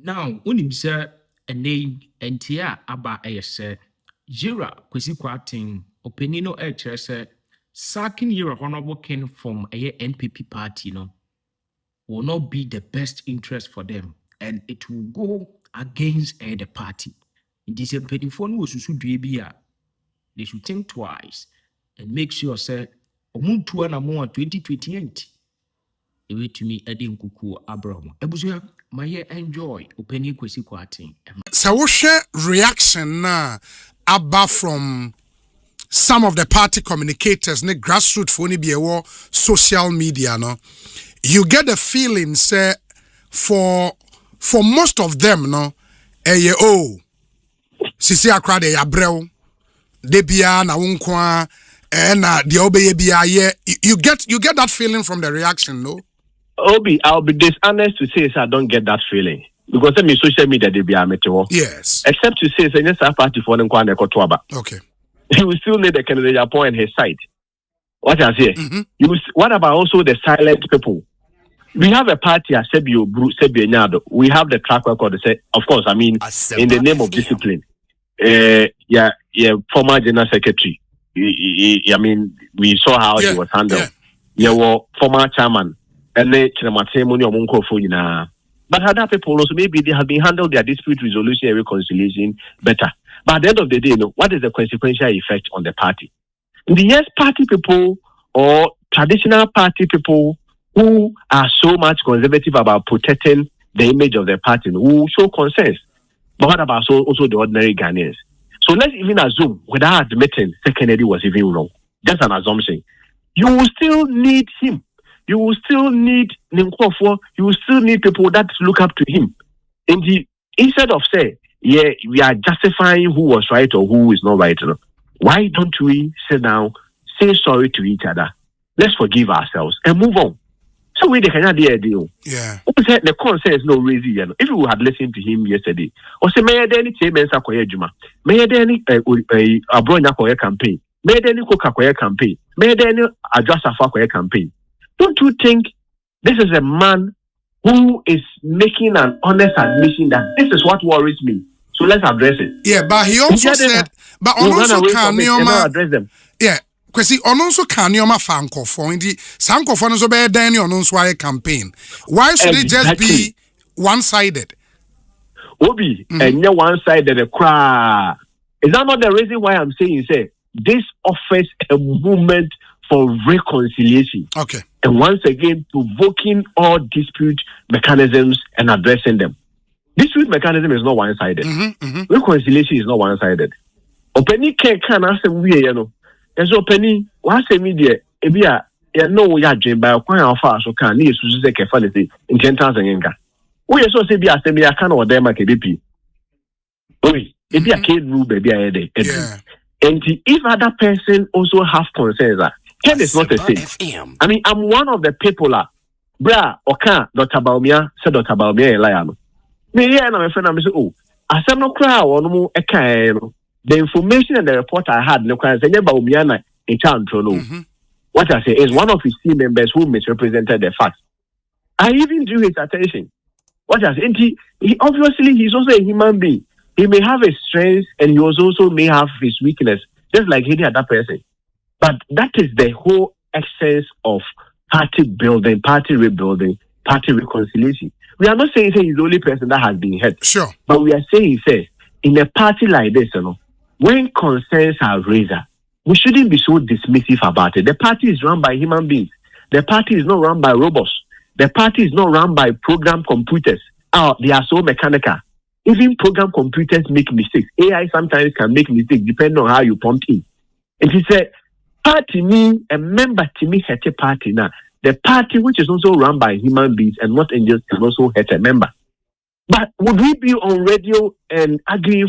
Now, unim say a name entia aba say Jira Kwasi Kwarteng opinino say sacking your honorable king from a NPP party will not be the best interest for them, and it will go against the party. In this phone was they should think twice and make sure say omuntu na mo 2028 ewe to me edin kuku Abraham ebuso my enjoy opinion Kwasi Kwarteng. So what reaction na aba from some of the party communicators ne grassroots for ni be social media no, you get the feeling say for most of them no sisi akra de yabrel de bia na wonkwa na de obeye bia ye, you get that feeling from the reaction, no? Obi, I'll be dishonest to say I don't get that feeling. Because I mean social media they be amateur. Yes. Except to say yes, party for them okay. You will still need the Kennedy Agyapong on his side. What I say? What about also the silent people? We have a party as Sebio Nyado. We have the track record to say, of course, I mean, in the name of discipline. Former General Secretary. I mean, we saw how he was handled. Former chairman. And but other people also maybe they have been handled their dispute resolution and reconciliation better. But at the end of the day, what is the consequential effect on the party? The yes party people or traditional party people who are so much conservative about protecting the image of the party who show concerns. But what about also the ordinary Ghanaians? So let's even assume, without admitting that Kennedy was even wrong, that's an assumption. You will still need him. You will still need Ninkofo. You will still need people that look up to him. Instead of say, we are justifying who was right or who is not right, why don't we sit down, say sorry to each other, let's forgive ourselves and move on. So we can deal. Yeah. The concern is no reason. If we had listened to him yesterday, or say may any chairman sakoye juma, may any abronya koye campaign, may any coca koye campaign, may any address afa koye campaign. Don't you think this is a man who is making an honest admission that this is what worries me? So let's address it. Yeah, but he also said, but also can address them. Yeah. Kwasi ononso kanioma fanko for indi sanko for no so be dan ononso aye campaign. Why should it just be one-sided? Obi, and one-sided a cry. Is that not the reason why I'm saying say this offers a movement for reconciliation? Okay. And once again provoking all dispute mechanisms and addressing them. Dispute mechanism is not one-sided. Reconciliation is not one-sided. Openi can ask we and so penny, once a media, no ya dream by a quite far so can you say carefully in 10,000 yenga. We so say be a semi can or them like a BP. Oi, if you a kid rule baby a day. And if other person also have concerns, Ken is not the same. I mean, I'm one of the people bra oka Dr. Baumia said Dr. Baumia lion. Me here and my friend I'm say, oh, I said no crowd or no a the information and the report I had, no kind of in town. What I say is one of his team members who misrepresented the facts. I even drew his attention. What I say, he obviously he's also a human being. He may have his strengths and he also may have his weakness, just like any other person. But that is the whole essence of party building, party rebuilding, party reconciliation. We are not saying he's the only person that has been hurt. Sure. But we are saying, in a party like this, when concerns are raised, we shouldn't be so dismissive about it. The party is run by human beings. The party is not run by robots. The party is not run by program computers. They are so mechanical. Even program computers make mistakes. AI sometimes can make mistakes depending on how you prompt in. It is a party a member to me hurt a party now. The party which is also run by human beings and not angels can also hurt a member. But would we be on radio and arguing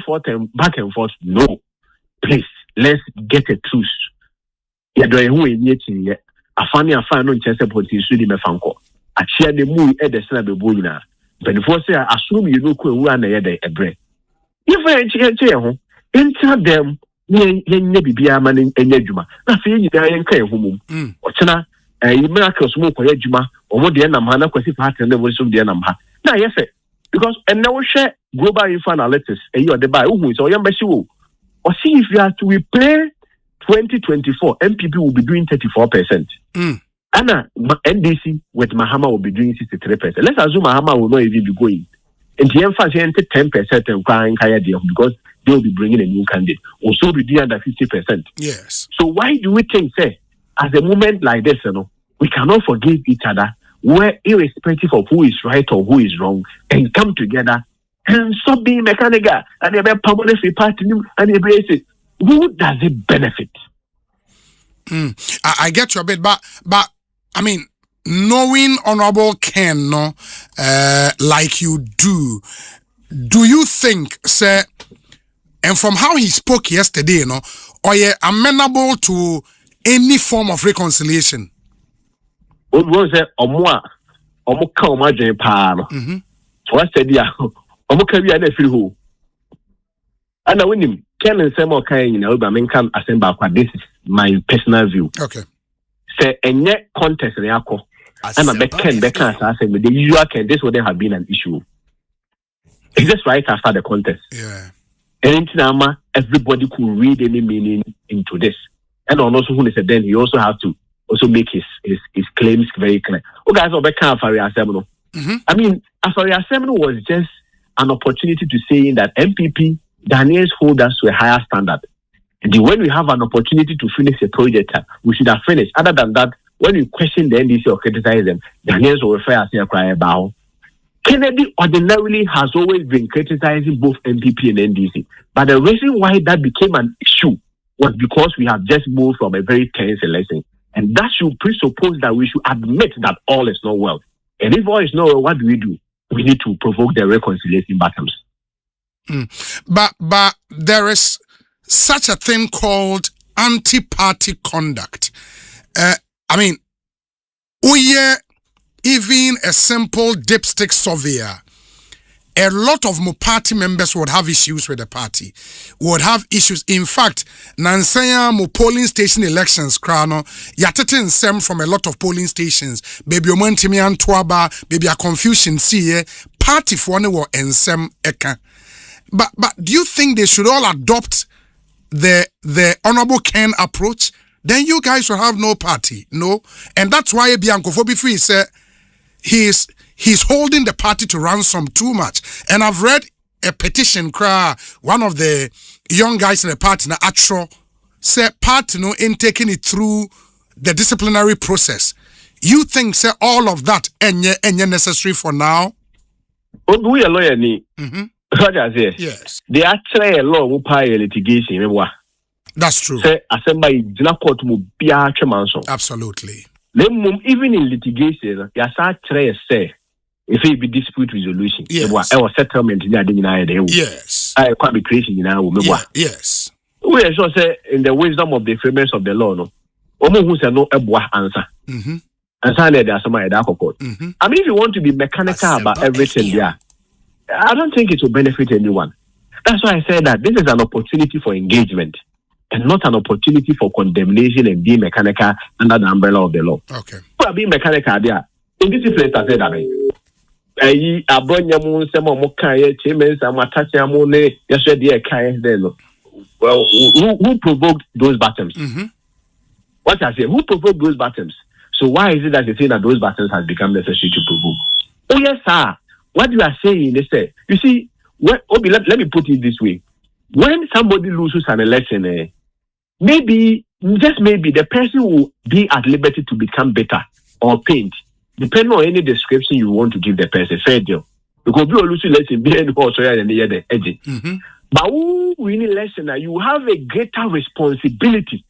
back and forth? No. Please, let's get a truce. Yeah, do who in yet in yet. A funny affair no chance about his study me fanko. A chair the movie at the snabby boina. But before say I assume you know who are a bread. If I chair home, enter them maybe be a man in Yajuma. Nothing you die and care home. Ochana, a miracle smoke or Yajuma, or what the Anamana, because if I can never assume the Anamha. Now, yes, sir. Because and now share global info analytics and you are the buy who is or see if you have to replay 2024 MPP will be doing 34%. Anna NDC with Mahama will be doing 63%. Let's assume Mahama will not even be going. And the emphasis 10% and crying higher deal because they will be bringing a new candidate. Also be doing under 50%. Yes. So why do we think, say, at a moment like this, we cannot forgive each other, where irrespective of who is right or who is wrong, and come together and stop being mechanical and a permanent party and a who does it benefit? I get your bit, but I mean, knowing Honorable Ken, like you do you think, sir, and from how he spoke yesterday, are you amenable to any form of reconciliation? What was it? Omo so I said, yeah, Omo can be an who. And I win him. Ken and Samuel Kane, come assemble. This is my personal view. Okay. Say, and yet contest and yako. And I bet Ken Becca, I said, the usual Ken, this would have been an issue. It's just right after the contest. Yeah. And in everybody could read any meaning into this. And also, who said then he also has to also make his claims very clear. Okay, so I mean, Afari Assembly was just an opportunity to say that MPP, Daniels hold us to a higher standard. And when we have an opportunity to finish a project, we should have finished. Other than that, when you question the NDC or criticize them, Daniels will refer as a cry about. Kennedy ordinarily has always been criticizing both MPP and NDC. But the reason why that became an issue was because we have just moved from a very tense election. And that should presuppose that we should admit that all is not well. And if all is not well, what do? We need to provoke the reconciliation battles. But there is such a thing called anti-party conduct. I mean, even a simple dipstick surveyor, a lot of party members would have issues with the party, would have issues. In fact, Nansaya polling station elections, krano, yatetin sem from a lot of polling stations, baby omentimi antwaba, baby a confusion see party for one or ensem eka. But do you think they should all adopt the Honorable Ken approach? Then you guys will have no party, no? And that's why Bianco Fobi said he's holding the party to ransom too much. And I've read a petition, one of the young guys in the party, Atro, said party in taking it through the disciplinary process. You think, say, all of that and necessary for now? We are lawyer ni. Yes. They actually a law who pay litigation. That's true. Say assembly dina court mu bia atwemanso. Absolutely. Even in litigation, you start try say if it be dispute resolution. Yes. Our settlement in the yes. Arbitration yes. We also say in the wisdom of the framers of the law, no. Omo who say no ebwa answer. Answer there somebody that court. I mean, if you want to be mechanical about everything there, I don't think it will benefit anyone. That's why I said that this is an opportunity for engagement and not an opportunity for condemnation and being mechanical under the umbrella of the law. Okay. Who are being mechanical there? In this place, I said that. Well, who provoked those battles? What I say, who provoked those battles? So why is it that you think that those battles has become necessary to provoke? Oh yes, sir. What you are saying is that, you see, let me put it this way. When somebody loses an election, maybe, just maybe, the person will be at liberty to become better or paint, depending on any description you want to give the person. Fair deal. Because we lose election, but who win election, you have a greater responsibility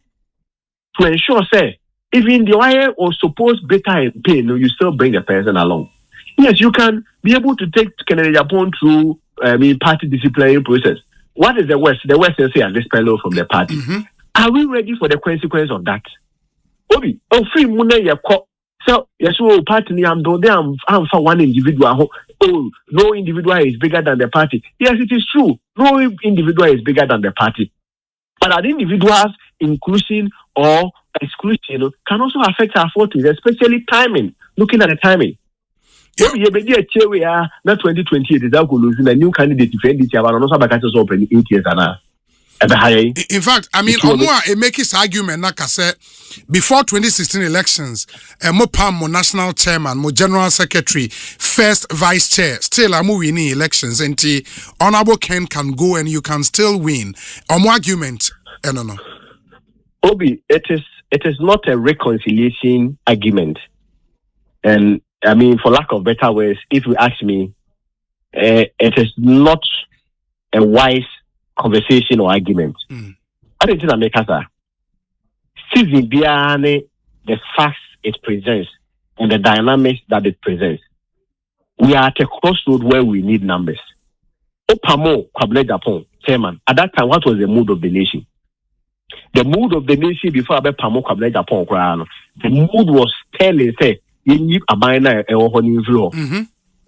to ensure, say, even the wire or supposed better and pain, you still bring the person along. Yes, you can be able to take Kennedy Agyapong through party disciplinary process. What is the West? The West is saying this fellow from the party. Are we ready for the consequence of that? Obi, free money so yes, party I'm for one individual. Oh, no individual is bigger than the party. Yes, it is true. No individual is bigger than the party. But an individual's inclusion or exclusion can also affect our fortunes, especially timing. Looking at the timing. You be a chair we are not 2028 is that losing a new candidate to defend this year, but also back to open 8 years and in fact, I mean, Omua make his argument like I said before 2016 elections, mo Pam, mo national chairman, mo general secretary, first vice chair, still I'm winning elections, and Honorable Ken can go and you can still win. Omo argument, no. Obi, it is not a reconciliation argument, and I mean, for lack of better words, if you ask me, it is not a wise conversation or argument. I don't think that makes us season behind the facts it presents and the dynamics that it presents. We are at a crossroad where we need numbers. Opamo Kennedy Agyapong, chairman. At that time, what was the mood of the nation? The mood of the nation before Opamo Kennedy Agyapong, the mood was telling, say, you need a minor or Opamo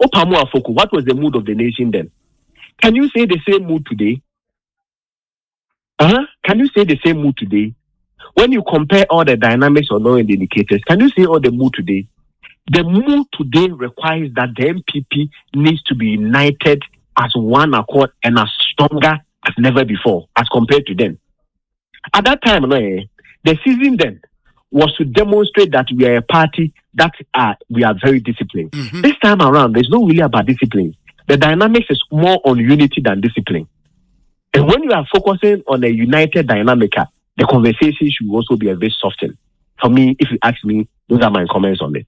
Afoko. What was the mood of the nation then? Can you say the same mood today? Can you say the same mood today? When you compare all the dynamics or knowing the indicators, can you say all the mood today? The mood today requires that the NPP needs to be united as one accord and as stronger as never before as compared to them. At that time, the season then was to demonstrate that we are a party that we are very disciplined. This time around, there's no really about discipline. The dynamics is more on unity than discipline. And when you are focusing on a united dynamic, the conversation should also be a bit softened. For me, if you ask me, those are my comments on it.